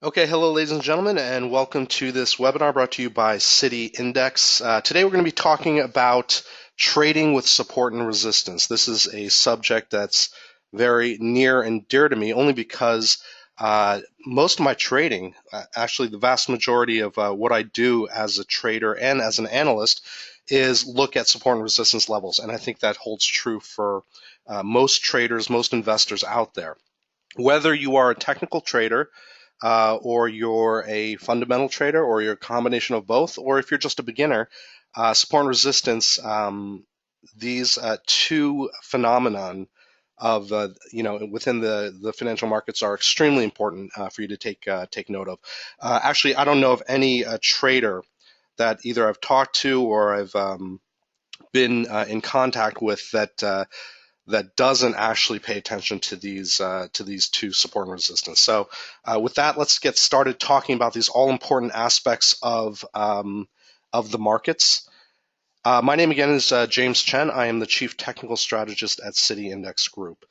Okay, hello ladies and gentlemen, and welcome to this webinar brought to you by City Index. Today we're going to be talking about trading with support and resistance. This is a subject that's very near and dear to me only because most of my trading, actually the vast majority of what I do as a trader and as an analyst, is look at support and resistance levels. And I think that holds true for most traders, most investors out there. Whether you are a technical trader, or you're a fundamental trader, or you're a combination of both, or if you're just a beginner, support and resistance, these two phenomenon of within the financial markets are extremely important for you to take note of. Actually, I don't know of any trader that either I've talked to or I've been in contact with that doesn't actually pay attention to these two support and resistance. So with that, let's get started talking about these all important aspects of the markets. My name again is James Chen. I am the Chief Technical Strategist at City Index Group.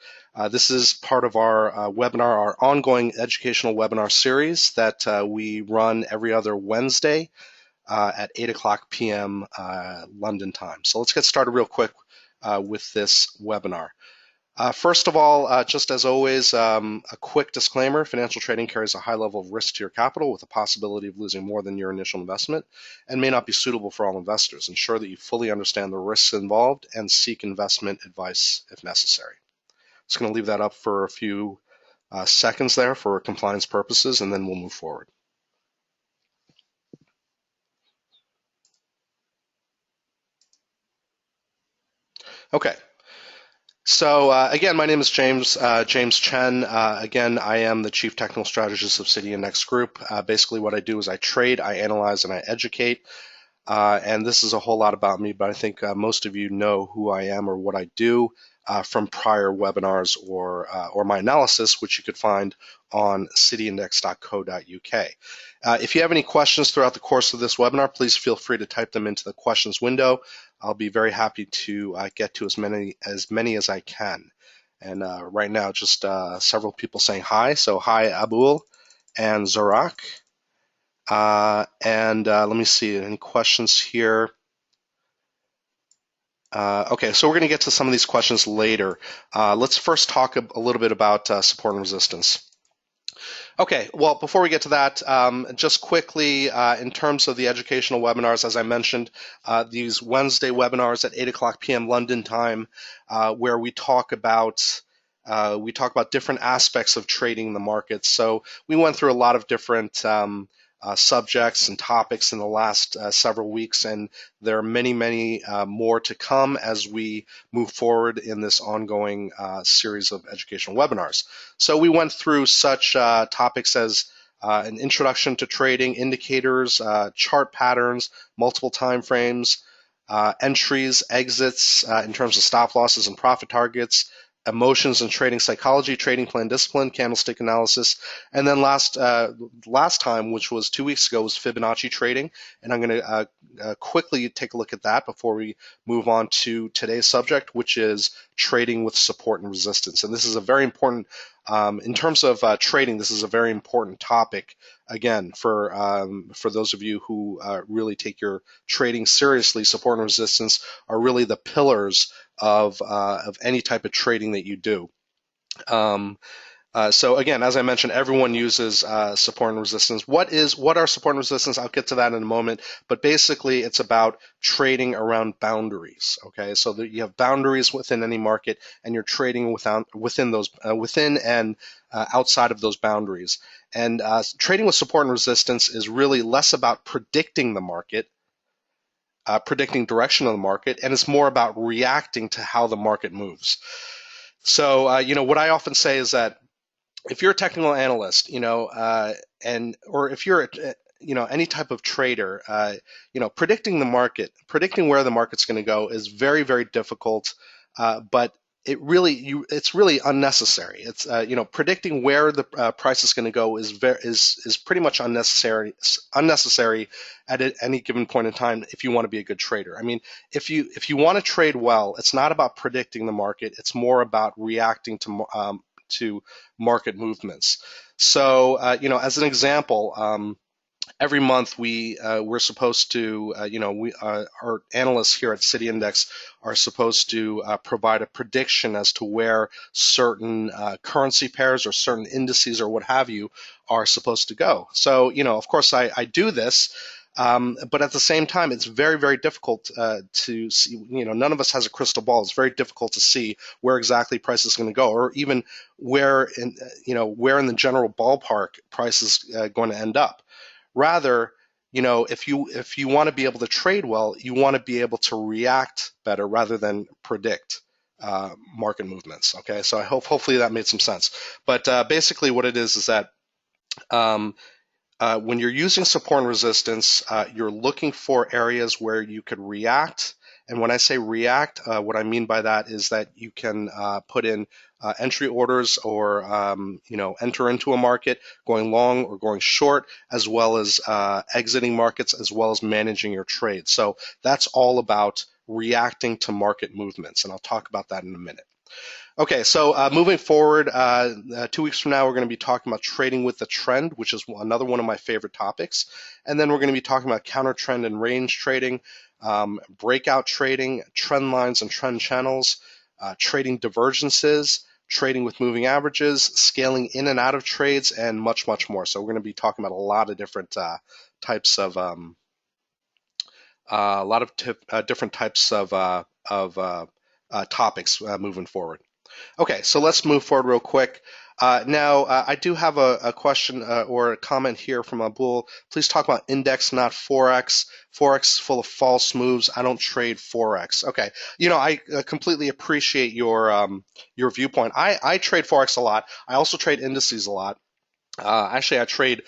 This is part of our webinar, our ongoing educational webinar series that we run every other Wednesday at 8 o'clock p.m. London time. So let's get started real quick with this webinar. First of all, just as always, a quick disclaimer: financial trading carries a high level of risk to your capital with the possibility of losing more than your initial investment and may not be suitable for all investors. Ensure that you fully understand the risks involved and seek investment advice if necessary. Just going to leave that up for a few seconds there for compliance purposes, and then we'll move forward. Okay. So again, my name is James Chen. Again, I am the Chief Technical Strategist of City Index Group. Basically, what I do is I trade, I analyze, and I educate. And this is a whole lot about me, but I think most of you know who I am or what I do from prior webinars or my analysis, which you could find on cityindex.co.uk. If you have any questions throughout the course of this webinar, please feel free to type them into the questions window. I'll be very happy to get to as many as I can. And right now, just several people saying hi. So hi, Abul and Zorak. Let me see, any questions here? Okay, so we're going to get to some of these questions later. Let's first talk a little bit about support and resistance. Okay, well, before we get to that, just quickly, in terms of the educational webinars, as I mentioned, these Wednesday webinars at 8 o'clock p.m. London time, where we talk about different aspects of trading the markets. So we went through a lot of different subjects and topics in the last several weeks, and there are many, many more to come as we move forward in this ongoing series of educational webinars. So we went through such topics as an introduction to trading, indicators, chart patterns, multiple time frames, entries, exits in terms of stop losses and profit targets, emotions and trading psychology, trading plan discipline, candlestick analysis, and then last time, which was 2 weeks ago, was Fibonacci trading. And I'm going to quickly take a look at that before we move on to today's subject, which is trading with support and resistance. And this is a very important, in terms of trading, this is a very important topic, again, for those of you who really take your trading seriously. Support and resistance are really the pillars of any type of trading that you do. So again, as I mentioned, everyone uses support and resistance. What are support and resistance? I'll get to that in a moment. But basically, it's about trading around boundaries. Okay, so that you have boundaries within any market, and you're trading within and outside of those boundaries. And trading with support and resistance is really less about predicting the market, predicting direction of the market, and it's more about reacting to how the market moves. So, what I often say is that if you're a technical analyst, or if you're any type of trader, predicting the market, predicting where the market's going to go is very, very difficult, but it's really unnecessary. It's predicting where the price is going to go is pretty much unnecessary at any given point in time if you want to be a good trader. I mean, if you want to trade well, it's not about predicting the market. It's more about reacting to to market movements. So, as an example, every month we're supposed to, our analysts here at City Index are supposed to provide a prediction as to where certain currency pairs or certain indices or what have you are supposed to go. So, of course, I do this. But at the same time, it's very, very difficult to see. None of us has a crystal ball. It's very difficult to see where exactly price is going to go, or even where in the general ballpark price is going to end up. Rather, if you want to be able to trade well, you want to be able to react better rather than predict market movements. Okay, so hopefully that made some sense. But basically, what it is that when you're using support and resistance, you're looking for areas where you could react. And when I say react, what I mean by that is that you can put in entry orders or enter into a market, going long or going short, as well as exiting markets, as well as managing your trade. So that's all about reacting to market movements, and I'll talk about that in a minute. Okay, so moving forward, 2 weeks from now, we're going to be talking about trading with the trend, which is another one of my favorite topics. And then we're going to be talking about counter trend and range trading, breakout trading, trend lines and trend channels, trading divergences, trading with moving averages, scaling in and out of trades, and much, much more. So we're going to be talking about a lot of different types of topics moving forward. Okay, so let's move forward real quick. Now, I do have a question or a comment here from Abul. Please talk about index, not Forex. Forex is full of false moves. I don't trade Forex. Okay, I completely appreciate your viewpoint. I trade Forex a lot. I also trade indices a lot. Actually, I trade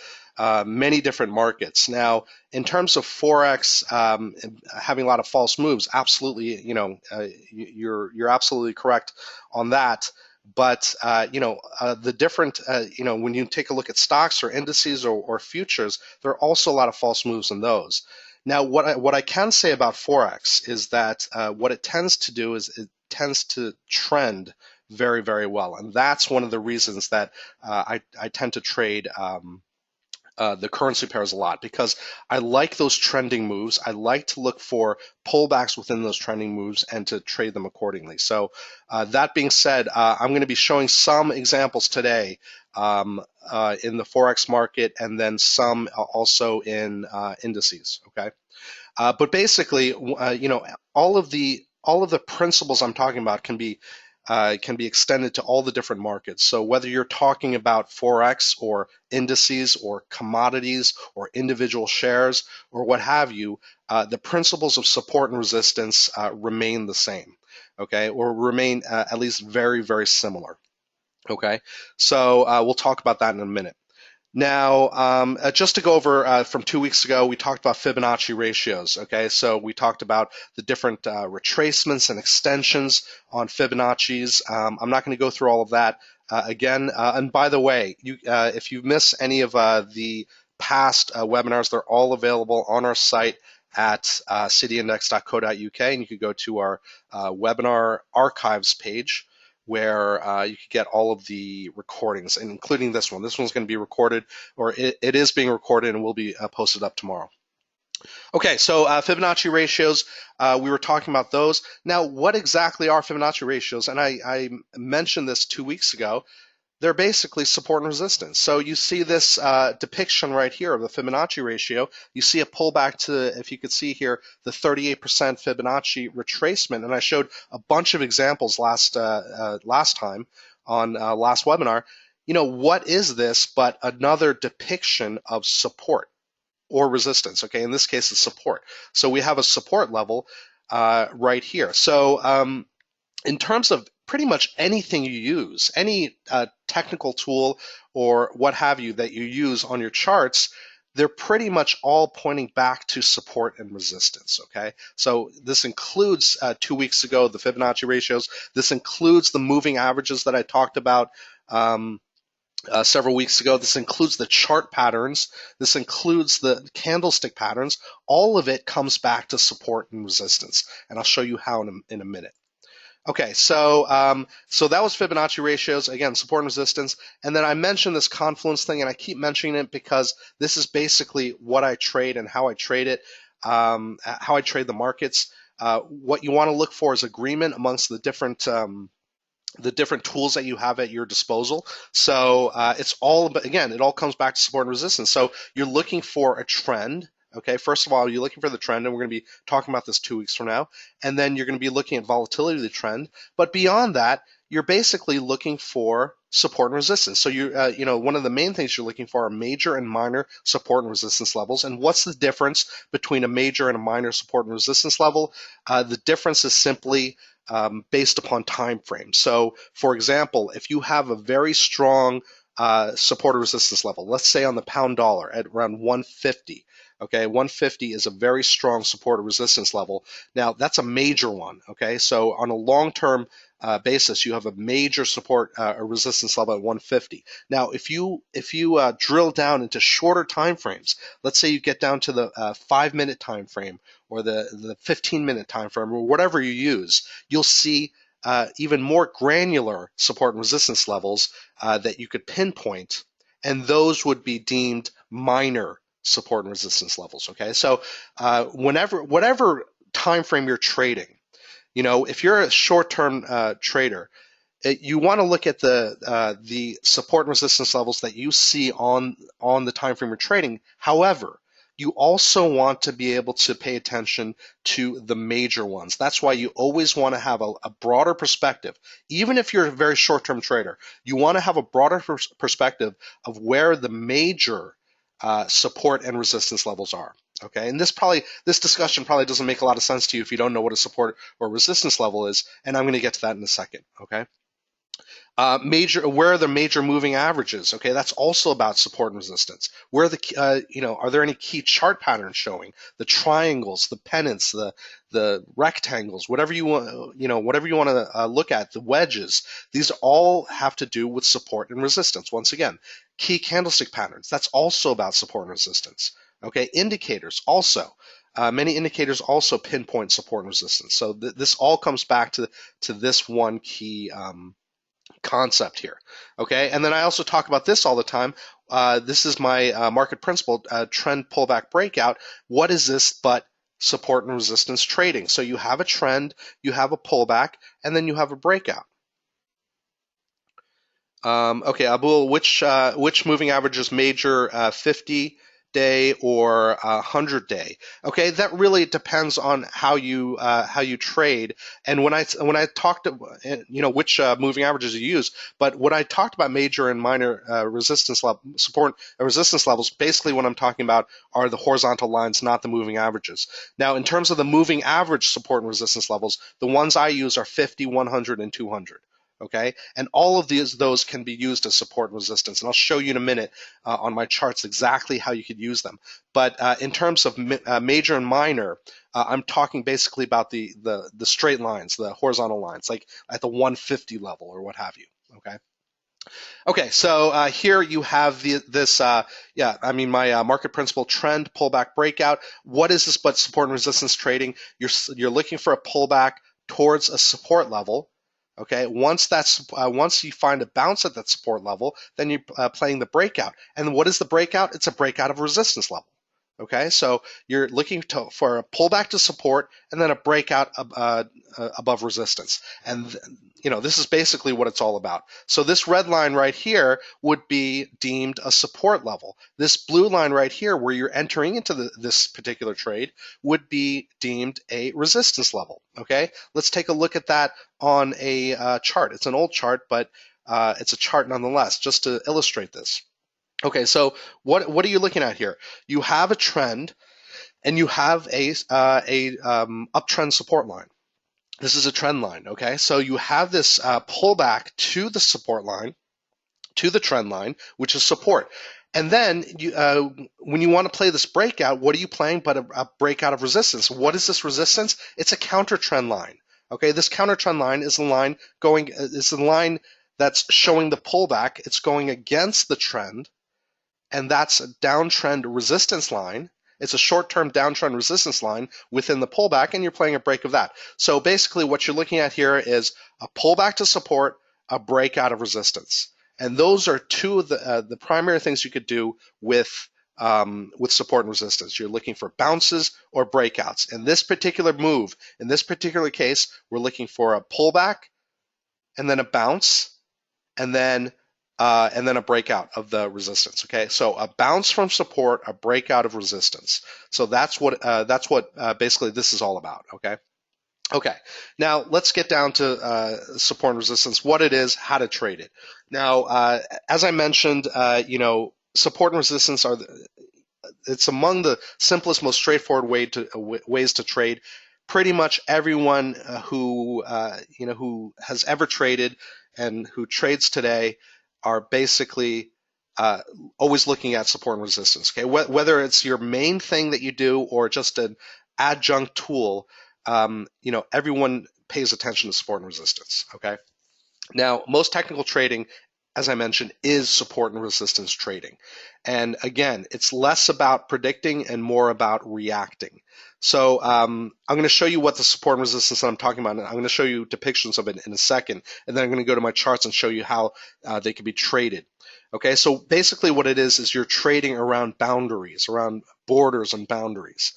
many different markets. Now, in terms of Forex having a lot of false moves, absolutely, you're absolutely correct on that. But the different, when you take a look at stocks or indices or futures, there are also a lot of false moves in those. Now, what I can say about Forex is that what it tends to do is it tends to trend very, very well, and that's one of the reasons that I tend to trade the currency pairs a lot, because I like those trending moves. I like to look for pullbacks within those trending moves and to trade them accordingly. So that being said, I'm going to be showing some examples today in the Forex market, and then some also in indices. Okay, but basically, all of the principles I'm talking about can be extended to all the different markets. So whether you're talking about Forex or indices or commodities or individual shares or what have you, the principles of support and resistance remain the same, okay, or remain at least very, very similar, okay? So we'll talk about that in a minute. Now, just to go over from 2 weeks ago, we talked about Fibonacci ratios, okay? So we talked about the different retracements and extensions on Fibonacci's. I'm not going to go through all of that again. And by the way, if you miss any of the past webinars, they're all available on our site at cityindex.co.uk, and you could go to our webinar archives page, where you could get all of the recordings, and including this one. This one's going to be recorded, or it is being recorded and will be posted up tomorrow. Okay, so Fibonacci ratios, we were talking about those. Now, what exactly are Fibonacci ratios? And I mentioned this 2 weeks ago. They're basically support and resistance. So you see this depiction right here of the Fibonacci ratio. You see a pullback to, if you could see here, the 38% Fibonacci retracement. And I showed a bunch of examples last time on last webinar. What is this but another depiction of support or resistance? Okay, in this case, it's support. So we have a support level right here. So in terms of pretty much anything you use, any technical tool or what have you that you use on your charts, they're pretty much all pointing back to support and resistance, okay? So this includes 2 weeks ago, the Fibonacci ratios. This includes the moving averages that I talked about several weeks ago. This includes the chart patterns. This includes the candlestick patterns. All of it comes back to support and resistance, and I'll show you how in a minute. Okay, so that was Fibonacci ratios, again, support and resistance. And then I mentioned this confluence thing, and I keep mentioning it because this is basically what I trade and how I trade it, how I trade the markets. What you want to look for is agreement amongst the different tools that you have at your disposal. So it's all about, again, it all comes back to support and resistance. So you're looking for a trend. Okay, first of all, you're looking for the trend, and we're going to be talking about this 2 weeks from now. And then you're going to be looking at volatility of the trend. But beyond that, you're basically looking for support and resistance. So one of the main things you're looking for are major and minor support and resistance levels. And what's the difference between a major and a minor support and resistance level? The difference is simply based upon time frame. So, for example, if you have a very strong support or resistance level, let's say on the pound dollar at around 150. Okay, 150 is a very strong support or resistance level. Now, that's a major one. Okay, so on a long-term basis, you have a major support or resistance level at 150. Now, if you drill down into shorter time frames, let's say you get down to the 5-minute time frame or the 15-minute time frame or whatever you use, you'll see even more granular support and resistance levels that you could pinpoint, and those would be deemed minor support and resistance levels. Okay, so whatever time frame you're trading, if you're a short-term trader, you want to look at the support and resistance levels that you see on the time frame you're trading. However, you also want to be able to pay attention to the major ones. That's why you always want to have a broader perspective. Even if you're a very short-term trader, you want to have a broader perspective of where the major support and resistance levels are. Okay, and this discussion probably doesn't make a lot of sense to you if you don't know what a support or resistance level is, and I'm going to get to that in a second. Okay. Where are the major moving averages? Okay, that's also about support and resistance. Where are are there any key chart patterns showing? The triangles, the pennants, the rectangles, whatever you want, whatever you want to look at, the wedges. These all have to do with support and resistance. Once again, key candlestick patterns. That's also about support and resistance. Okay, indicators also. Many indicators also pinpoint support and resistance. So this all comes back to this one key concept here. Okay, and then I also talk about this all the time. This is my market principle, trend pullback breakout. What is this but support and resistance trading? So you have a trend, you have a pullback, and then you have a breakout. Okay, Abul, which moving average is major, 50-day or 100-day? Okay, that really depends on how you trade. And when I talked, which moving averages you use, but when I talked about major and minor resistance level, support and resistance levels, basically what I'm talking about are the horizontal lines, not the moving averages. Now, in terms of the moving average support and resistance levels, the ones I use are 50, 100, and 200. Okay, and all of those can be used as support and resistance, and I'll show you in a minute on my charts exactly how you could use them. But in terms of major and minor, I'm talking basically about the straight lines, the horizontal lines, like at the 150 level or what have you. Okay. Okay, so here you have my market principle trend pullback breakout. What is this but support and resistance trading? You're looking for a pullback towards a support level. Okay, once you find a bounce at that support level, then you're playing the breakout. And what is the breakout? It's a breakout of a resistance level. Okay, so you're looking for a pullback to support and then a breakout above resistance. And this is basically what it's all about. So this red line right here would be deemed a support level. This blue line right here, where you're entering into this particular trade, would be deemed a resistance level. Okay, let's take a look at that on a chart. It's an old chart, but it's a chart nonetheless, just to illustrate this. Okay, so what are you looking at here? You have a trend, and you have a uptrend support line. This is a trend line. Okay, so you have this pullback to the support line, to the trend line, which is support. And then when you want to play this breakout, what are you playing but a breakout of resistance? What is this resistance? It's a counter trend line. Okay, this counter trend line is the line that's showing the pullback. It's going against the trend. And that's a downtrend resistance line. It's a short-term downtrend resistance line within the pullback, and you're playing a break of that. So basically what you're looking at here is a pullback to support, a breakout of resistance. And those are two of the primary things you could do with support and resistance. You're looking for bounces or breakouts. In this particular move, in this particular case, we're looking for a pullback and then a bounce and then a breakout of the resistance. Okay, so a bounce from support, a breakout of resistance. So that's what basically this is all about. Okay. Okay, now let's get down to support and resistance, what it is, how to trade it. Now, as I mentioned, support and resistance it's among the simplest, most straightforward ways to trade. Pretty much everyone who has ever traded and who trades today are basically always looking at support and resistance. Okay, whether it's your main thing that you do or just an adjunct tool, everyone pays attention to support and resistance. Okay, now most technical trading, as I mentioned, is support and resistance trading. And again, it's less about predicting and more about reacting. So I'm going to show you what the support and resistance that I'm talking about, and I'm going to show you depictions of it in a second, and then I'm going to go to my charts and show you how they can be traded. Okay, so basically what it is you're trading around boundaries, around borders and boundaries,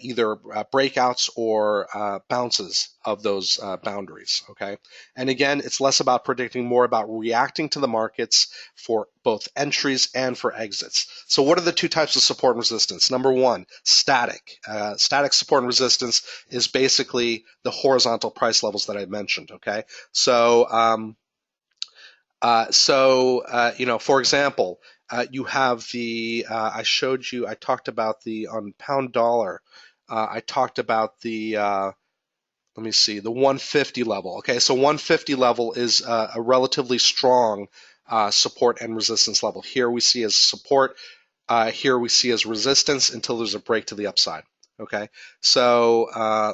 either breakouts or bounces of those boundaries, okay? And again, it's less about predicting, more about reacting to the markets for both entries and for exits. So what are the two types of support and resistance? Number one, static. Static support and resistance is basically the horizontal price levels that I mentioned, okay? So, for example, you have the, I talked about the, on pound dollar, I talked about the, let me see, the 150 level. Okay, so 150 level is a relatively strong support and resistance level. Here we see as support, here we see as resistance until there's a break to the upside. Okay, so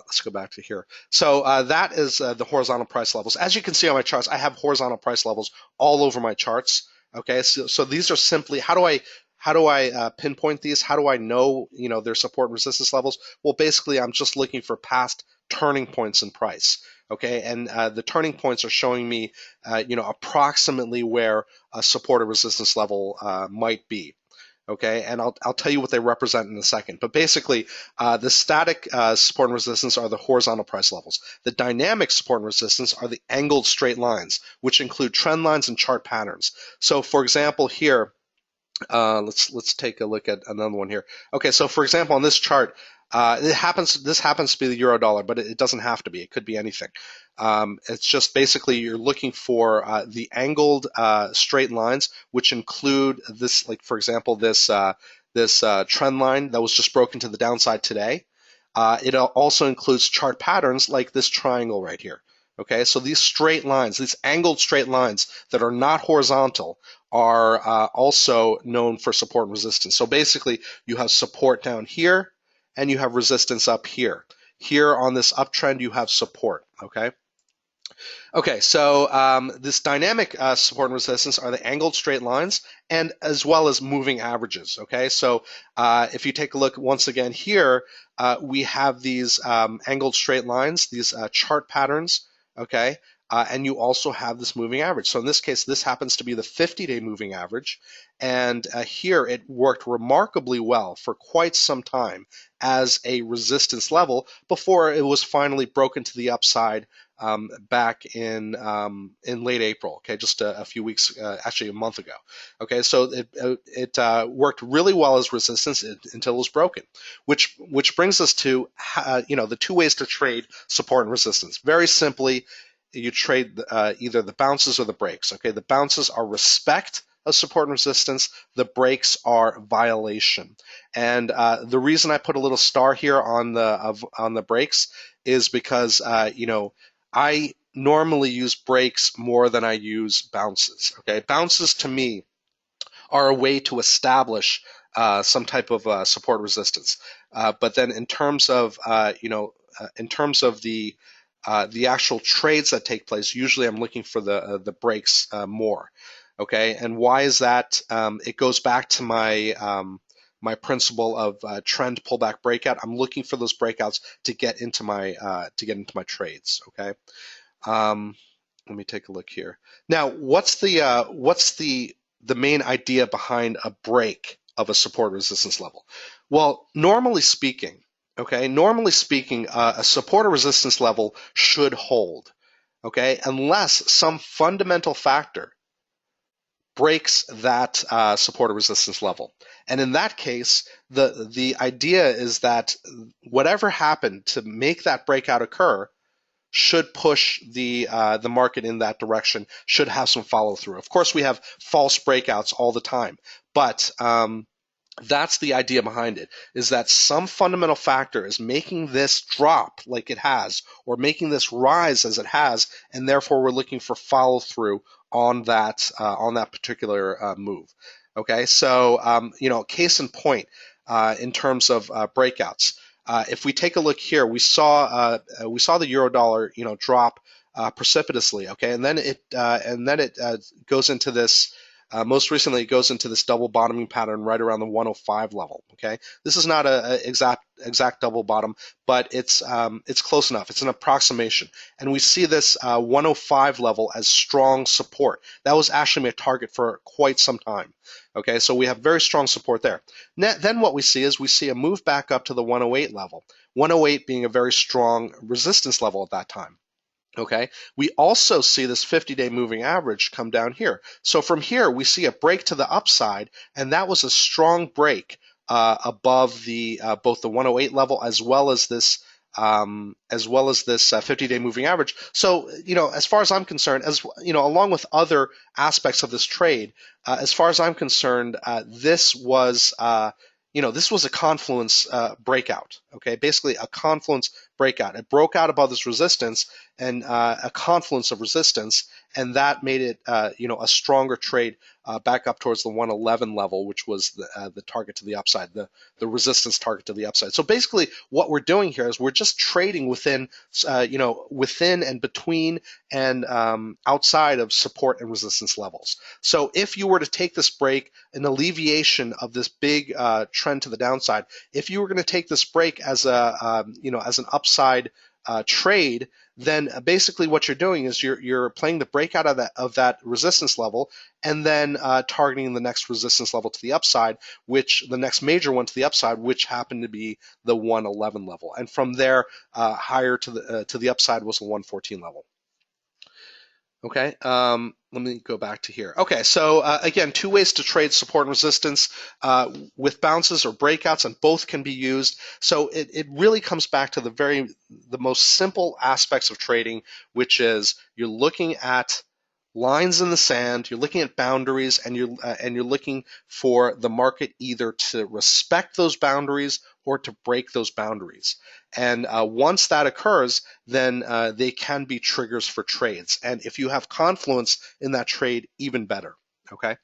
let's go back to here. So that is the horizontal price levels. As you can see on my charts, I have horizontal price levels all over my charts. Okay, so these are simply, how do I pinpoint these? How do I know their support and resistance levels? Well, basically, I'm just looking for past turning points in price. Okay, and the turning points are showing me, approximately where a support or resistance level might be. Okay, and I'll tell you what they represent in a second. But basically, the static support and resistance are the horizontal price levels. The dynamic support and resistance are the angled straight lines, which include trend lines and chart patterns. So, for example, here, let's take a look at another one here. Okay, so for example, on this chart, this happens to be the euro dollar, but it doesn't have to be. It could be anything. It's just basically you're looking for the angled straight lines, which include this, like for example, this trend line that was just broken to the downside today. It also includes chart patterns like this triangle right here. Okay, so these straight lines, these angled straight lines that are not horizontal, are also known for support and resistance. So basically, you have support down here, and you have resistance up here. Here on this uptrend, you have support, okay? Okay, so this dynamic support and resistance are the angled straight lines and as well as moving averages, okay? So if you take a look once again here, we have these angled straight lines, these chart patterns, okay? And you also have this moving average. So in this case, this happens to be the 50-day moving average. And here it worked remarkably well for quite some time as a resistance level before it was finally broken to the upside back in late April. Okay, just a few weeks, actually a month ago. Okay, so it worked really well as resistance until it was broken, which brings us to the two ways to trade support and resistance. Very simply, you trade either the bounces or the breaks. Okay, the bounces are respect of support and resistance. The breaks are violation. And the reason I put a little star here on the breaks is because I normally use breaks more than I use bounces. Okay, bounces to me are a way to establish some type of support resistance. But then in terms of the actual trades that take place, usually I'm looking for the breaks more. Okay, and why is that? It goes back to my my principle of trend pullback breakout. I'm looking for those breakouts to get into my trades. Okay. Let me take a look here. Now, what's the main idea behind a break of a support resistance level? Well, normally speaking, a support or resistance level should hold, okay, unless some fundamental factor breaks that support or resistance level. And in that case, the idea is that whatever happened to make that breakout occur should push the market in that direction, should have some follow through. Of course, we have false breakouts all the time, but that's the idea behind it, is that some fundamental factor is making this drop like it has, or making this rise as it has, and therefore we're looking for follow through on that particular move. Okay, so case in point, in terms of breakouts. If we take a look here, we saw the euro dollar drop precipitously. Okay, and then it goes into this. Most recently, it goes into this double bottoming pattern right around the 105 level. Okay, this is not a exact double bottom, but it's close enough. It's an approximation, and we see this 105 level as strong support. That was actually my target for quite some time. Okay, so we have very strong support there. Then what we see is we see a move back up to the 108 level. 108 being a very strong resistance level at that time. Okay, we also see this 50-day moving average come down here. So from here, we see a break to the upside, and that was a strong break above the both the 108 level as well as this 50-day moving average. So as far as I'm concerned, along with other aspects of this trade, as far as I'm concerned, this was a confluence breakout. Okay, basically a confluence breakout. It broke out above this resistance and a confluence of resistance, and that made it a stronger trade back up towards the 111 level, which was the target to the upside, the resistance target to the upside. So basically, what we're doing here is we're just trading within and between and outside of support and resistance levels. So if you were to take this break, an alleviation of this big trend to the downside, if you were going to take this break as an upside trade, then basically what you're doing is you're playing the breakout of that resistance level, and then targeting the next resistance level to the upside, which the next major one to the upside, which happened to be the 111 level, and from there higher to the upside was the 114 level. Okay, let me go back to here. Okay, so again, two ways to trade support and resistance with bounces or breakouts, and both can be used. So it really comes back to the most simple aspects of trading, which is you're looking at lines in the sand, you're looking at boundaries, and you're looking for the market either to respect those boundaries or to break those boundaries. And once that occurs, then they can be triggers for trades. And if you have confluence in that trade, even better. Okay.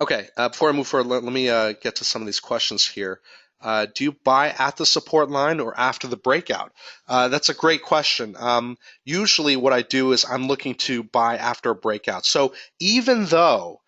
Okay. Before I move forward, let me get to some of these questions here. Do you buy at the support line or after the breakout? That's a great question. Usually what I do is I'm looking to buy after a breakout. So even though,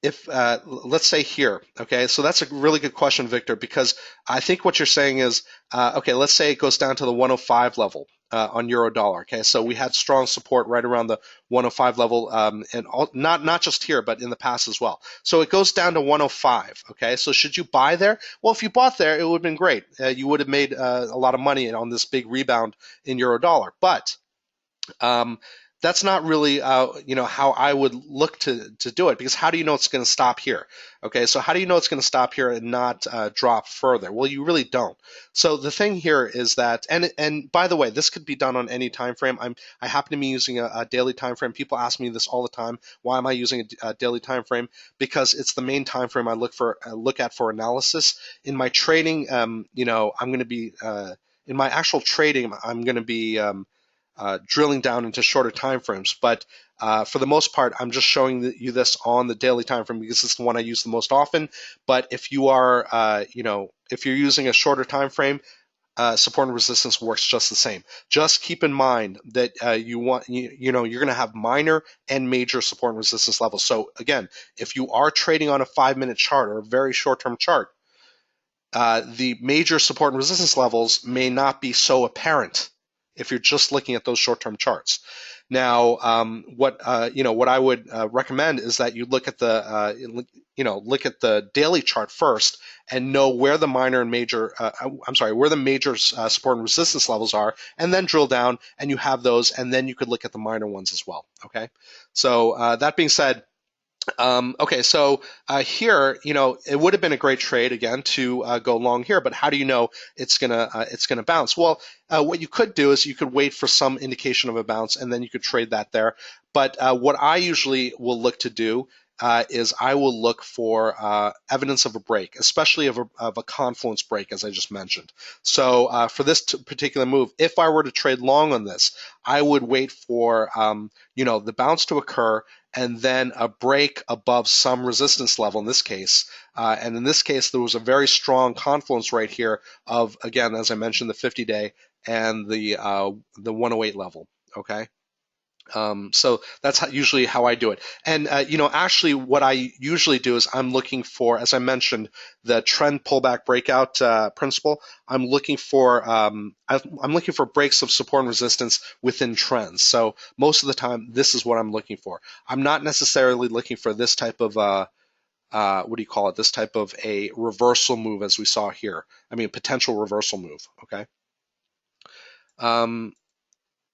if let's say here, okay, so that's a really good question, Victor, because I think what you're saying is, okay, let's say it goes down to the 105 level on euro dollar. Okay, so we had strong support right around the 105 level, and not just here, but in the past as well. So it goes down to 105. Okay, so should you buy there? Well, if you bought there, it would have been great. You would have made a lot of money on this big rebound in euro dollar, but that's not really how I would look to do it, because how do you know it's going to stop here? Okay, so how do you know it's going to stop here and not drop further? Well, you really don't. So the thing here is that, and by the way, this could be done on any time frame. I happen to be using a daily time frame. People ask me this all the time. Why am I using a daily time frame? Because it's the main time frame I look at for analysis. In my trading, I'm going to be in my actual trading, I'm going to be drilling down into shorter time frames, but for the most part, I'm just showing you this on the daily time frame because it's the one I use the most often. But if you are, if you're using a shorter time frame, support and resistance works just the same. Just keep in mind that you're going to have minor and major support and resistance levels. So again, if you are trading on a 5-minute chart or a very short-term chart, the major support and resistance levels may not be so apparent if you're just looking at those short-term charts. Now, what I would recommend is that you look at the daily chart first and know where the minor and major, where the major support and resistance levels are, and then drill down and you have those, and then you could look at the minor ones as well. Okay, so that being said. Okay, so here, it would have been a great trade again to go long here, but how do you know it's gonna bounce? Well, what you could do is you could wait for some indication of a bounce, and then you could trade that there. But what I usually will look to do is I will look for evidence of a break, especially of a confluence break, as I just mentioned. So for this particular move, if I were to trade long on this, I would wait for the bounce to occur and then a break above some resistance level in this case. And in this case, there was a very strong confluence right here of, again, as I mentioned, the 50-day and the 108 level. Okay. So that's usually how I do it. And, actually what I usually do is I'm looking for, as I mentioned, the trend pullback breakout principle. I'm looking for breaks of support and resistance within trends. So most of the time, this is what I'm looking for. I'm not necessarily looking for this type of this type of a reversal move as we saw here. I mean, potential reversal move. Okay.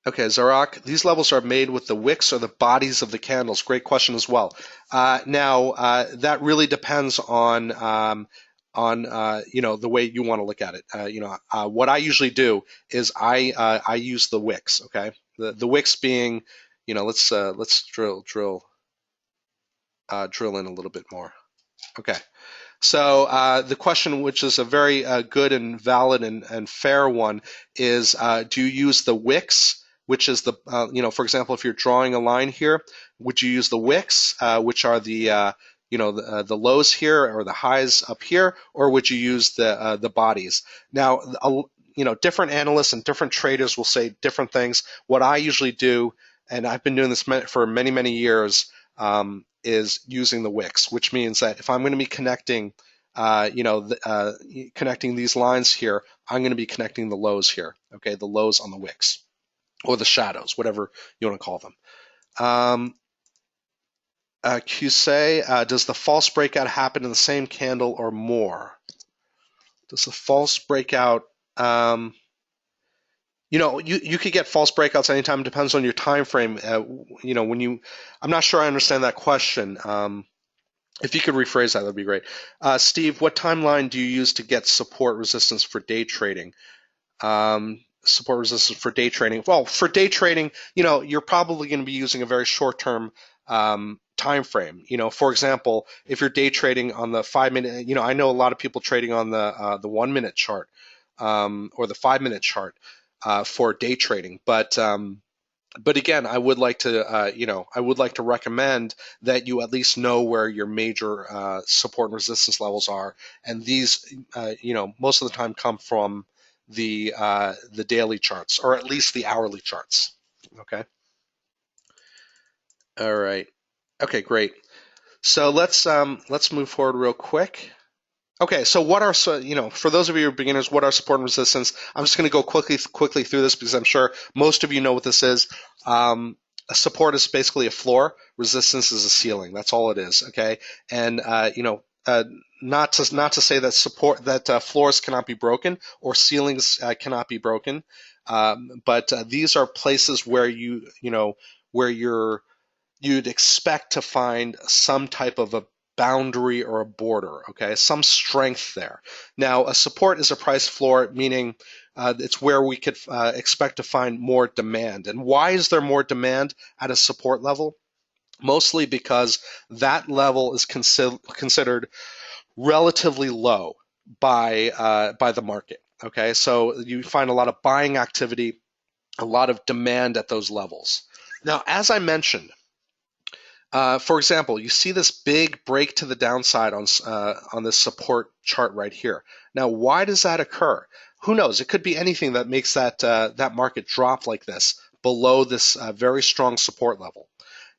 Okay, Zarak, these levels are made with the wicks or the bodies of the candles. Great question as well. Now, that really depends on the way you want to look at it. What I usually do is I use the wicks. Okay, the wicks being, let's drill in a little bit more. Okay. So the question, which is a very good and valid and fair one, is do you use the wicks, which is the, for example, if you're drawing a line here, would you use the wicks, which are the lows here or the highs up here, or would you use the bodies? Now, different analysts and different traders will say different things. What I usually do, and I've been doing this for many, many years, is using the wicks, which means that if I'm going to be connecting, connecting these lines here, I'm going to be connecting the lows here. Okay, the lows on the wicks or the shadows, whatever you want to call them. QC, does the false breakout happen in the same candle or more? Does the false breakout? You could get false breakouts anytime. It depends on your time frame. I'm not sure I understand that question. If you could rephrase that, that'd be great. Steve, what timeline do you use to get support resistance for day trading? Support resistance for day trading. Well, for day trading, you're probably going to be using a very short-term time frame. For example, if you're day trading on the 5-minute, I know a lot of people trading on the 1-minute chart or the 5-minute chart for day trading, but again, I would like to recommend that you at least know where your major support and resistance levels are, and these, most of the time come from the daily charts, or at least the hourly charts. Okay. All right. Okay, great. So let's move forward real quick. Okay, so for those of you who are beginners, what are support and resistance? I'm just going to go quickly through this because I'm sure most of you know what this is. A support is basically a floor. Resistance is a ceiling. That's all it is. Okay, and not to say that floors cannot be broken or ceilings cannot be broken, but these are places where you'd expect to find some type of a boundary or a border, okay, some strength there. Now, a support is a price floor, meaning it's where we could expect to find more demand. And why is there more demand at a support level? Mostly because that level is considered relatively low by the market. Okay, so you find a lot of buying activity, a lot of demand at those levels. Now, as I mentioned, for example, you see this big break to the downside on this support chart right here. Now, why does that occur? who knows? It could be anything that makes that market drop like this below this very strong support level.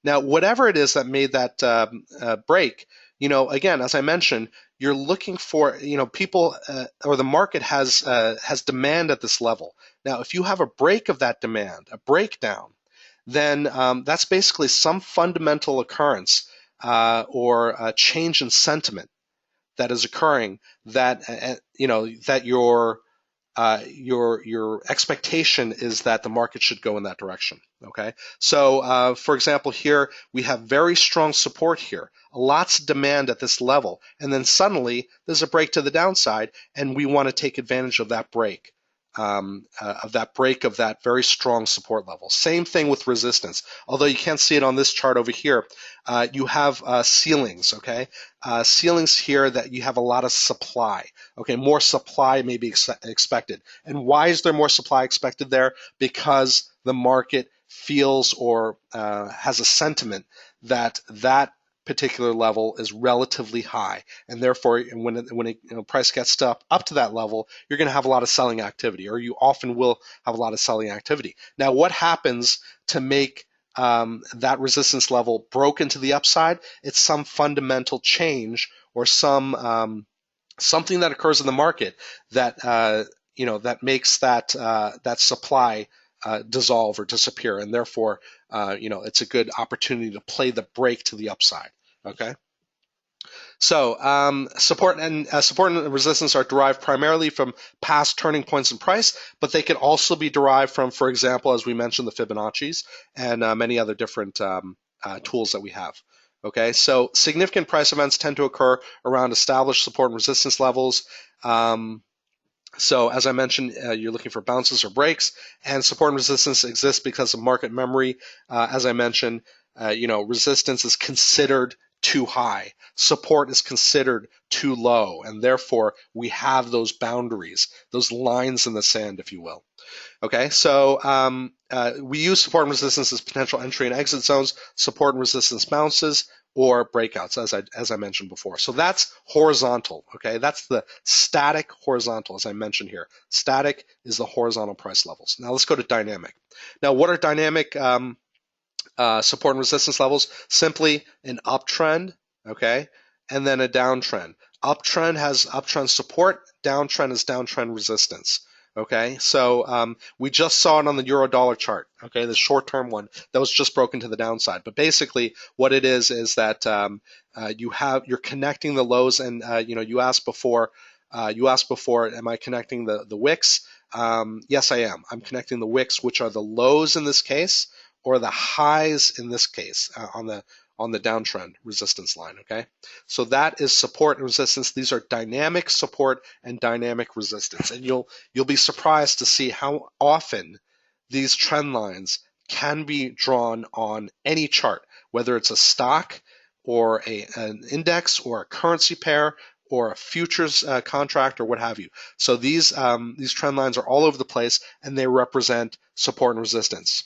Now, whatever it is that made that break, again, as I mentioned, you're looking for, people or the market has demand at this level. Now, if you have a break of that demand, a breakdown, then that's basically some fundamental occurrence or a change in sentiment that is occurring that that your expectation is that the market should go in that direction. Okay, so for example, here we have very strong support here, lots of demand at this level, and then suddenly there's a break to the downside, and we want to take advantage of that break. Of that very strong support level. Same thing with resistance. Although you can't see it on this chart over here, you have ceilings. Okay, ceilings here that you have a lot of supply. Okay, more supply may be expected. And why is there more supply expected there? Because the market feels or has a sentiment that particular level is relatively high, and therefore when price gets up to that level, you're going to have a lot of selling activity, or you often will have a lot of selling activity. Now, what happens to make that resistance level broken to the upside? It's some fundamental change or some something that occurs in the market that that makes that supply dissolve or disappear, and therefore it's a good opportunity to play the break to the upside. Okay. So support and resistance are derived primarily from past turning points in price, but they can also be derived from, for example, as we mentioned, the Fibonacci's and many other different tools that we have. Okay, so significant price events tend to occur around established support and resistance levels. So as I mentioned, you're looking for bounces or breaks, and support and resistance exist because of market memory. As I mentioned, resistance is considered too high, support is considered too low, and therefore we have those boundaries, those lines in the sand, if you will. Okay, so we use support and resistance as potential entry and exit zones, support and resistance bounces, or breakouts, as I mentioned before. So that's horizontal, okay? That's the static horizontal, as I mentioned here. Static is the horizontal price levels. Now let's go to dynamic. Now, what are dynamic support and resistance levels? Simply an uptrend, okay, and then a downtrend. Uptrend has uptrend support, downtrend is downtrend resistance. Okay, so we just saw it on the euro dollar chart, okay, the short-term one that was just broken to the downside. But basically what it is that you're connecting the lows, and you asked before, am I connecting the wicks? Yes, I am. I'm connecting the wicks, which are the lows in this case, or the highs in this case on the downtrend resistance line. Okay, so that is support and resistance. These are dynamic support and dynamic resistance, and you'll be surprised to see how often these trend lines can be drawn on any chart, whether it's a stock or an index or a currency pair or a futures contract or what have you. So these trend lines are all over the place, and they represent support and resistance.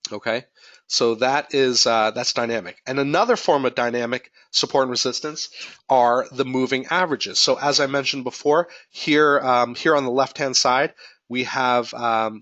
Okay, so that's dynamic. And another form of dynamic support and resistance are the moving averages. So as I mentioned before, here on the left-hand side, we have right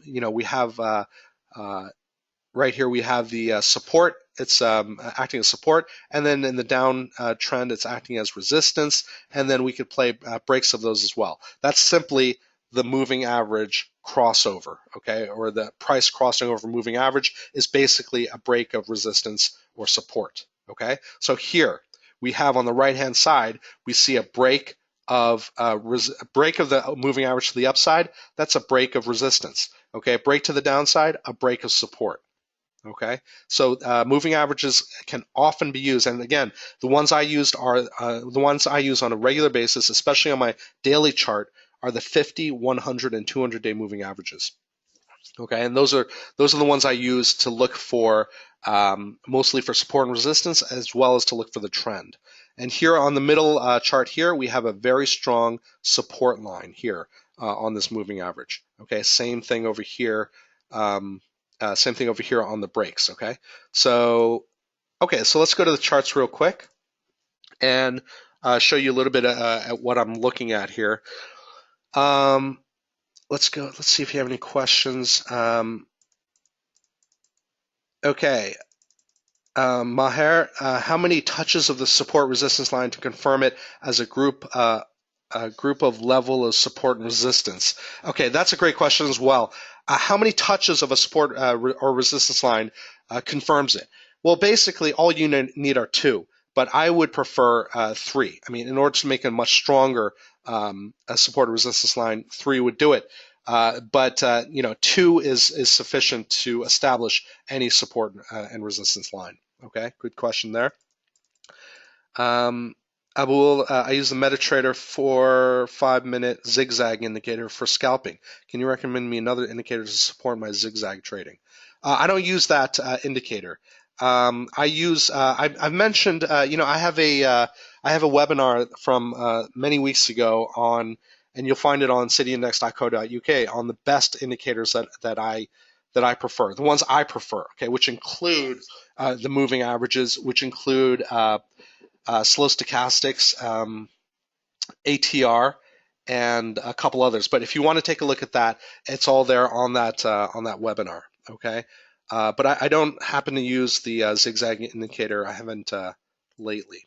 here we have the support. It's acting as support, and then in the down trend, it's acting as resistance. And then we could play breaks of those as well. That's simply the moving average crossover, okay, or the price crossing over moving average is basically a break of resistance or support, okay? So here we have on the right-hand side, we see a break of the moving average to the upside. That's a break of resistance, okay? A break to the downside, a break of support. Okay, so moving averages can often be used, and again, the ones I used are the ones I use on a regular basis, especially on my daily chart, are the 50, 100, and 200-day moving averages. Okay, and those are the ones I use to look for mostly for support and resistance, as well as to look for the trend. And here on the middle chart here, we have a very strong support line here on this moving average. Okay, same thing over here. Same thing over here on the breaks, okay? So let's go to the charts real quick and show you a little bit at what I'm looking at here. let's go. Let's see if you have any questions. Okay. Maher, how many touches of the support resistance line to confirm it as a group of level of support and resistance? Okay, that's a great question as well. How many touches of a support or resistance line confirms it? Well, basically, all you need are two, but I would prefer three. I mean, in order to make a much stronger a support or resistance line, three would do it. But two is sufficient to establish any support and resistance line. Okay, good question there. Abul, I use the MetaTrader 5-minute zigzag indicator for scalping. Can you recommend me another indicator to support my zigzag trading? I don't use that indicator. I've mentioned, I have a webinar from many weeks ago on, and you'll find it on cityindex.co.uk on the best indicators that I prefer, the ones I prefer, okay, which include the moving averages, which include slow stochastics, ATR, and a couple others. But if you want to take a look at that, it's all there on that webinar. Okay, but I don't happen to use the zigzag indicator. I haven't lately.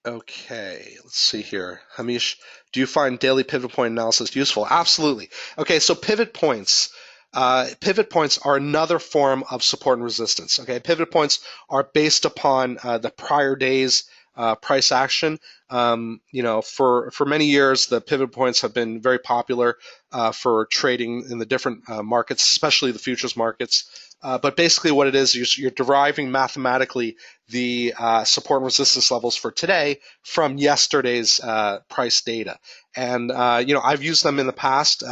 Okay, let's see here. Hamish, do you find daily pivot point analysis useful? Absolutely. Okay, so pivot points. Pivot points are another form of support and resistance. Okay, pivot points are based upon the prior day's price action. For many years, the pivot points have been very popular for trading in the different markets, especially the futures markets. But basically what it is, you're deriving mathematically the support and resistance levels for today from yesterday's price data. And, I've used them in the past.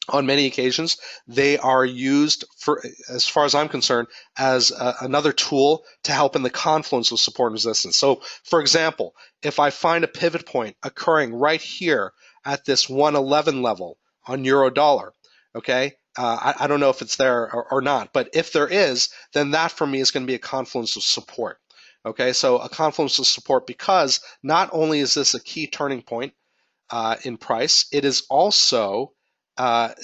On many occasions, they are used, for, as far as I'm concerned, as another tool to help in the confluence of support and resistance. So, for example, if I find a pivot point occurring right here at this 111 level on euro dollar, okay, I don't know if it's there or not, but if there is, then that for me is going to be a confluence of support. Okay, so a confluence of support, because not only is this a key turning point in price, it's also a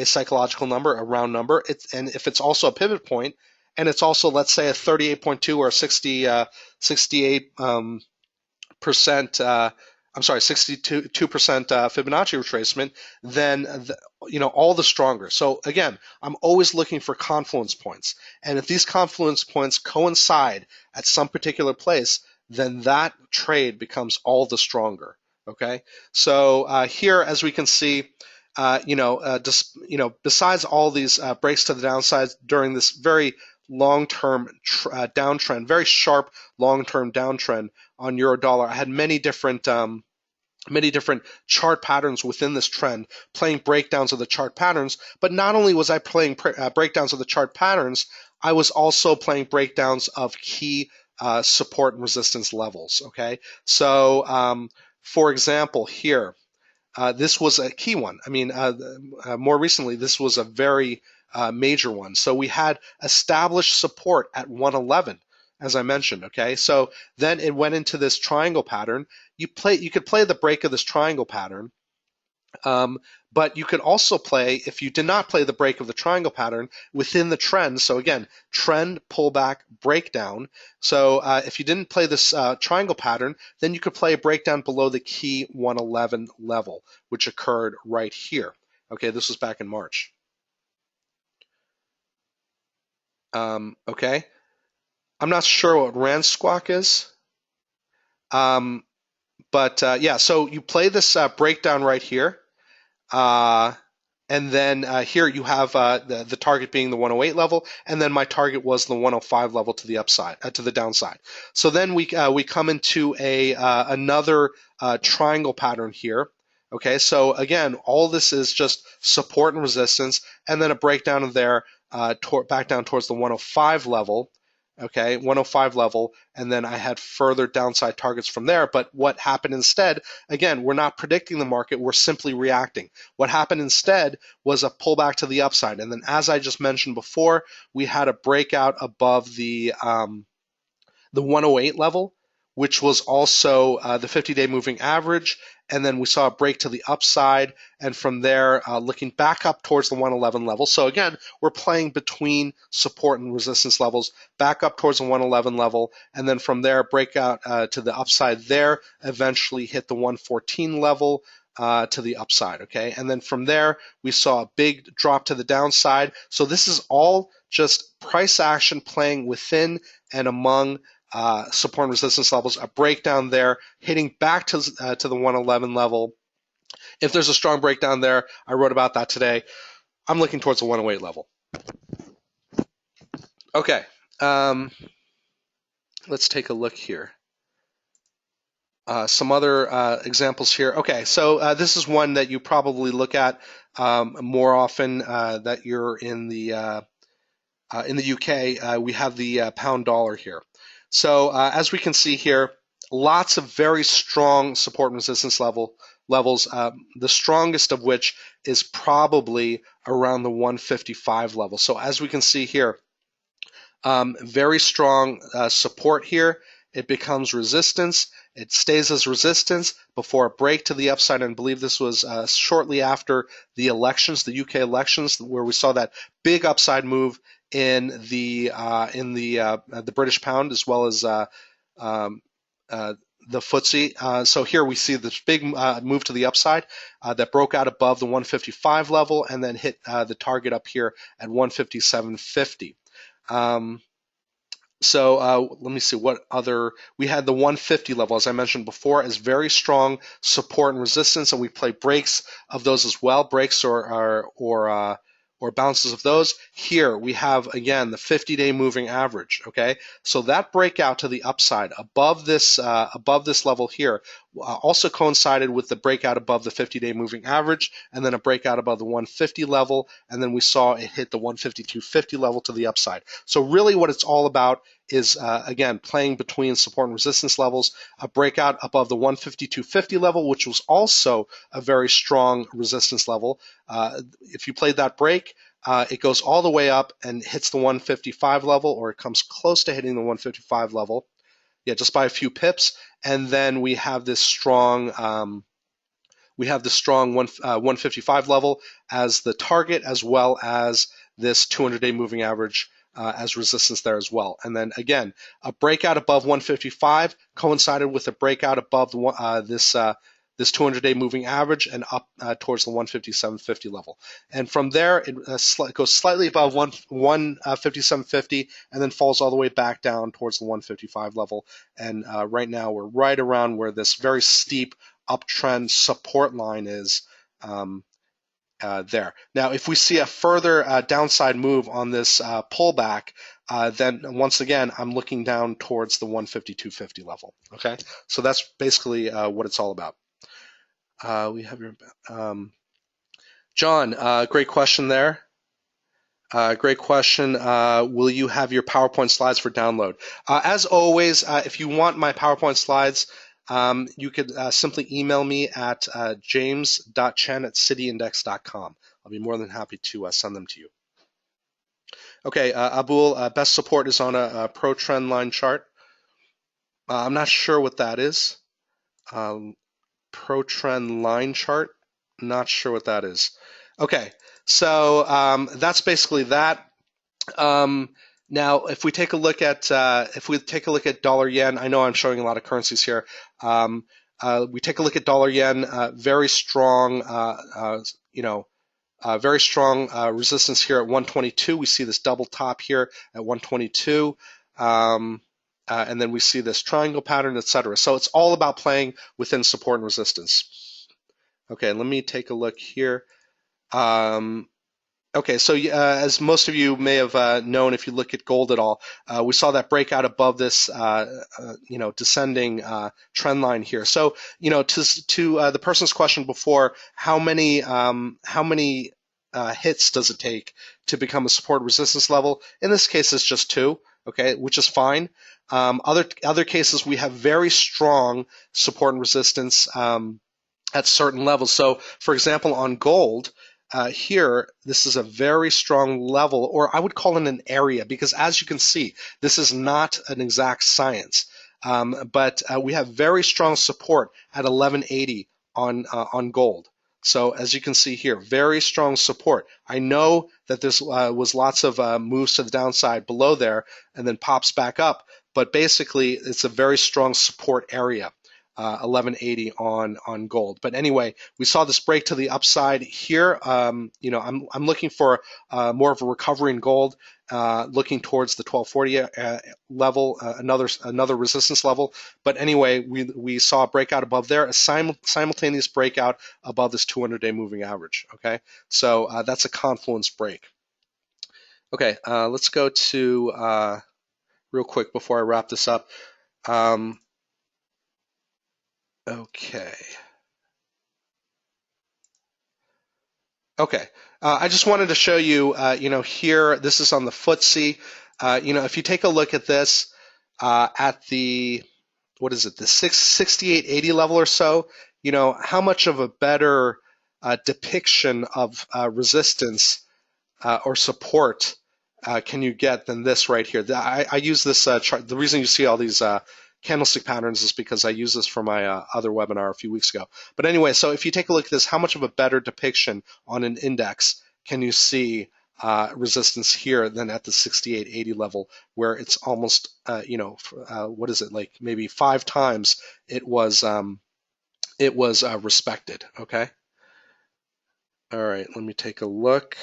psychological number, a round number. And if it's also a pivot point, and it's also, let's say, a 38.2 or a 68 percent, 62% Fibonacci retracement, then all the stronger. So again, I'm always looking for confluence points, and if these confluence points coincide at some particular place, then that trade becomes all the stronger. Okay, so here, as we can see, besides all these breaks to the downside during this very long-term downtrend, very sharp long-term downtrend on euro dollar, I had many different chart patterns within this trend, playing breakdowns of the chart patterns. But not only was I playing breakdowns of the chart patterns, I was also playing breakdowns of key support and resistance levels. Okay, so for example, here, this was a key one. I mean, more recently, this was a very major one. So we had established support at 111, as I mentioned. Okay, so then it went into this triangle pattern. You could play the break of this triangle pattern. But you could also play, if you did not play the break of the triangle pattern, within the trend. So again, trend, pullback, breakdown. So if you didn't play this triangle pattern, then you could play a breakdown below the key 111 level, which occurred right here. Okay, this was back in March. Okay, I'm not sure what Rand Squawk is. Yeah, so you play this breakdown right here. And then here you have the target being the 108 level, and then my target was the 105 level to the upside, to the downside. So then we come into another triangle pattern here. Okay, so again, all this is just support and resistance, and then a breakdown of there back down towards the 105 level. Okay, 105 level, and then I had further downside targets from there. But what happened instead, again, we're not predicting the market, we're simply reacting. What happened instead was a pullback to the upside. And then, as I just mentioned before, we had a breakout above the 108 level, which was also the 50-day moving average, and then we saw a break to the upside, and from there, looking back up towards the 111 level. So again, we're playing between support and resistance levels, back up towards the 111 level, and then from there, breakout to the upside there, eventually hit the 114 level, to the upside, okay? And then from there, we saw a big drop to the downside. So this is all just price action playing within and among support and resistance levels, a breakdown there, hitting back to the 111 level. If there's a strong breakdown there, I wrote about that today. I'm looking towards the 108 level. Okay, let's take a look here. Some other examples here. Okay, so this is one that you probably look at more often that you're in the UK. We have the pound dollar here. So as we can see here, lots of very strong support and resistance levels. The strongest of which is probably around the 155 level. So as we can see here, very strong support here. It becomes resistance. It stays as resistance before a break to the upside, and I believe this was shortly after the elections, the UK elections, where we saw that big upside move in the British pound as well as the FTSE. So here we see this big move to the upside that broke out above the 155 level and then hit the target up here at 157.50. So let me see what other, we had the 150 level, as I mentioned before, as very strong support and resistance, and we play breaks of those as well, breaks or bounces of those. Here we have, again, the 50-day moving average, okay? So that breakout to the upside above this level here also coincided with the breakout above the 50-day moving average, and then a breakout above the 150 level, and then we saw it hit the 152.50 level to the upside. So really what it's all about is, again, playing between support and resistance levels, a breakout above the 152.50 level, which was also a very strong resistance level. If you played that break, it goes all the way up and hits the 155 level, or it comes close to hitting the 155 level, just by a few pips, and then we have this strong 155 level as the target, as well as this 200-day moving average as resistance there as well. And then again, a breakout above 155 coincided with a breakout above this 200-day moving average and up towards the 157.50 level. And from there, it goes slightly above 157.50 and then falls all the way back down towards the 155 level. And right now, we're right around where this very steep uptrend support line is there. Now, if we see a further downside move on this pullback, then once again, I'm looking down towards the 152.50 level. Okay, so that's basically what it's all about. We have your John. Great question there. Great question. Will you have your PowerPoint slides for download? As always, if you want my PowerPoint slides, you could simply email me at james.chen@cityindex.com. I'll be more than happy to send them to you. Okay, Abul, best support is on a pro trend line chart. I'm not sure what that is. Pro trend line chart, not sure what that is. Okay, so that's basically that. Now, if we take a look at dollar yen, I know I'm showing a lot of currencies here. We take a look at dollar yen, very strong, very strong resistance here at 122. We see this double top here at 122, and then we see this triangle pattern, etc. So it's all about playing within support and resistance. Okay, let me take a look here. Okay, so as most of you may have known, if you look at gold at all, we saw that breakout above this, descending trend line here. So, to the person's question before, how many hits does it take to become a support resistance level? In this case, it's just 2. Okay, which is fine. Other cases, we have very strong support and resistance at certain levels. So, for example, on gold. Here, this is a very strong level, or I would call it an area, because as you can see, this is not an exact science. but we have very strong support at 1180 on gold. So as you can see here, very strong support. I know that this was lots of moves to the downside below there and then pops back up, but basically it's a very strong support area. 1180 on gold. But anyway, we saw this break to the upside here. I'm looking for more of a recovery in gold, looking towards the 1240 level, another resistance level. But anyway, we saw a breakout above there, a simultaneous breakout above this 200-day moving average. Okay, so that's a confluence break. Okay, let's go to real quick before I wrap this up. Okay. Okay. I just wanted to show you, here, this is on the FTSE. If you take a look at this at the, what is it, the 6880 level or so, how much of a better depiction of resistance or support can you get than this right here? I use this chart. The reason you see all these candlestick patterns is because I used this for my other webinar a few weeks ago. But anyway, so if you take a look at this, how much of a better depiction on an index can you see resistance here than at the 6880 level, where it's almost, what is it, like maybe 5 times it was respected. Okay. All right, let me take a look.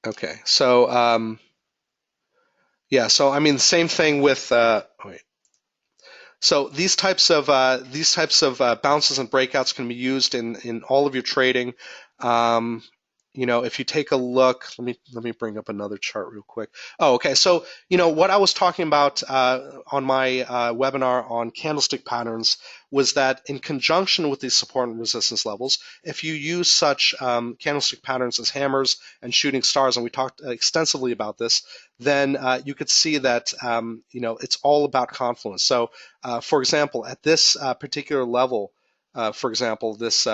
Okay, so yeah, so I mean, the same thing with wait. So these types of bounces and breakouts can be used in all of your trading. If you take a look, let me bring up another chart real quick. Oh, okay. So what I was talking about on my webinar on candlestick patterns was that in conjunction with these support and resistance levels, if you use such candlestick patterns as hammers and shooting stars, and we talked extensively about this, then you could see that it's all about confluence. So, for example, at this particular level, for example, this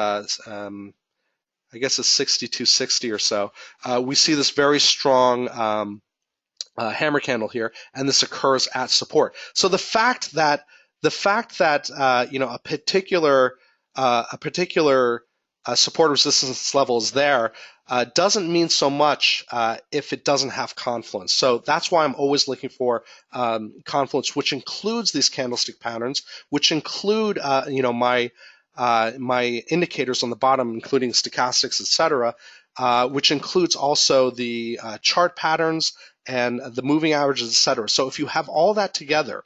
I guess it's 6260 or so, we see this very strong hammer candle here, and this occurs at support. So the fact that a particular support resistance level is there doesn't mean so much if it doesn't have confluence. So that's why I'm always looking for confluence, which includes these candlestick patterns, which include my indicators on the bottom, including stochastics, etc., which includes also the chart patterns and the moving averages, etc. So if you have all that together,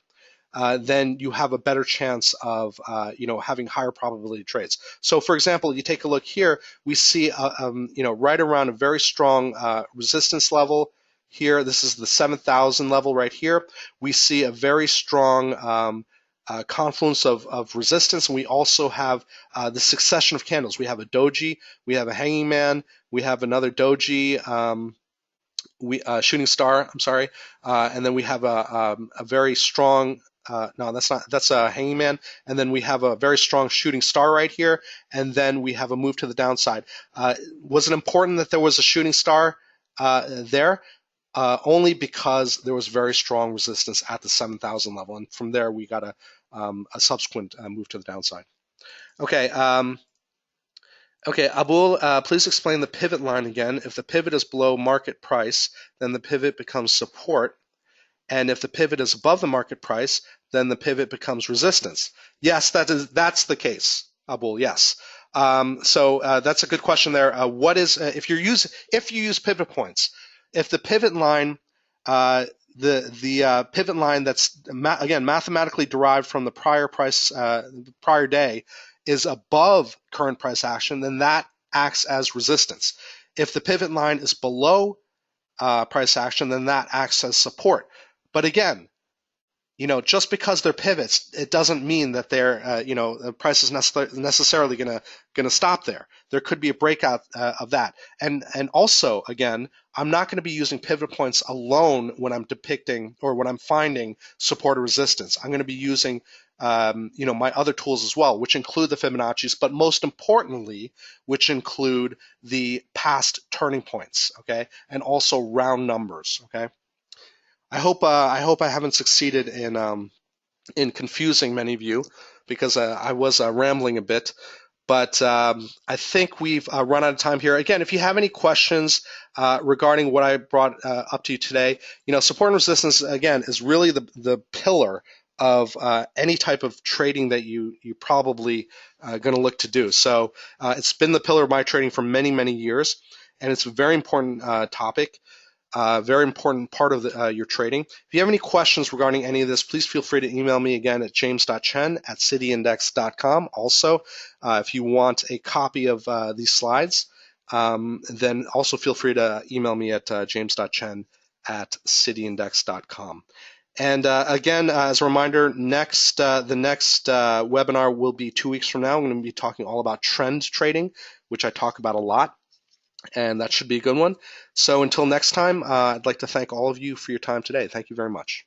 then you have a better chance of having higher probability trades. So, for example, you take a look here, we see right around a very strong resistance level here. This is the 7,000 level right here. We see a very strong confluence of resistance, and we also have the succession of candles. We have a doji, we have a hanging man, we have another doji, shooting star, I'm sorry, and then we have a very strong, no, that's a hanging man, and then we have a very strong shooting star right here, and then we have a move to the downside. Was it important that there was a shooting star there? Only because there was very strong resistance at the 7,000 level, and from there we got a subsequent move to the downside. Okay, Abul, please explain the pivot line again. If the pivot is below market price, then the pivot becomes support, and if the pivot is above the market price, then the pivot becomes resistance. Yes, that's the case, Abul. Yes. So that's a good question there. What is if you use pivot points? If the pivot line, the pivot line that's again mathematically derived from the prior day, is above current price action, then that acts as resistance. If the pivot line is below price action, then that acts as support. But again, just because they're pivots, it doesn't mean that the price is necessarily going to stop there. There could be a breakout of that. And also, again, I'm not going to be using pivot points alone when I'm depicting or when I'm finding support or resistance. I'm going to be using my other tools as well, which include the Fibonacci's, but most importantly, which include the past turning points, okay, and also round numbers, okay. I hope I haven't succeeded in confusing many of you, because I was rambling a bit. But I think we've run out of time here. Again, if you have any questions regarding what I brought up to you today, support and resistance, again, is really the pillar of any type of trading that you probably going to look to do. So it's been the pillar of my trading for many, many years, and it's a very important topic. Very important part of your trading. If you have any questions regarding any of this, please feel free to email me again at james.chen@cityindex.com. Also, if you want a copy of these slides, then also feel free to email me at james.chen@cityindex.com. And again, as a reminder, the next webinar will be 2 weeks from now. I'm going to be talking all about trend trading, which I talk about a lot, and that should be a good one. So until next time, I'd like to thank all of you for your time today. Thank you very much.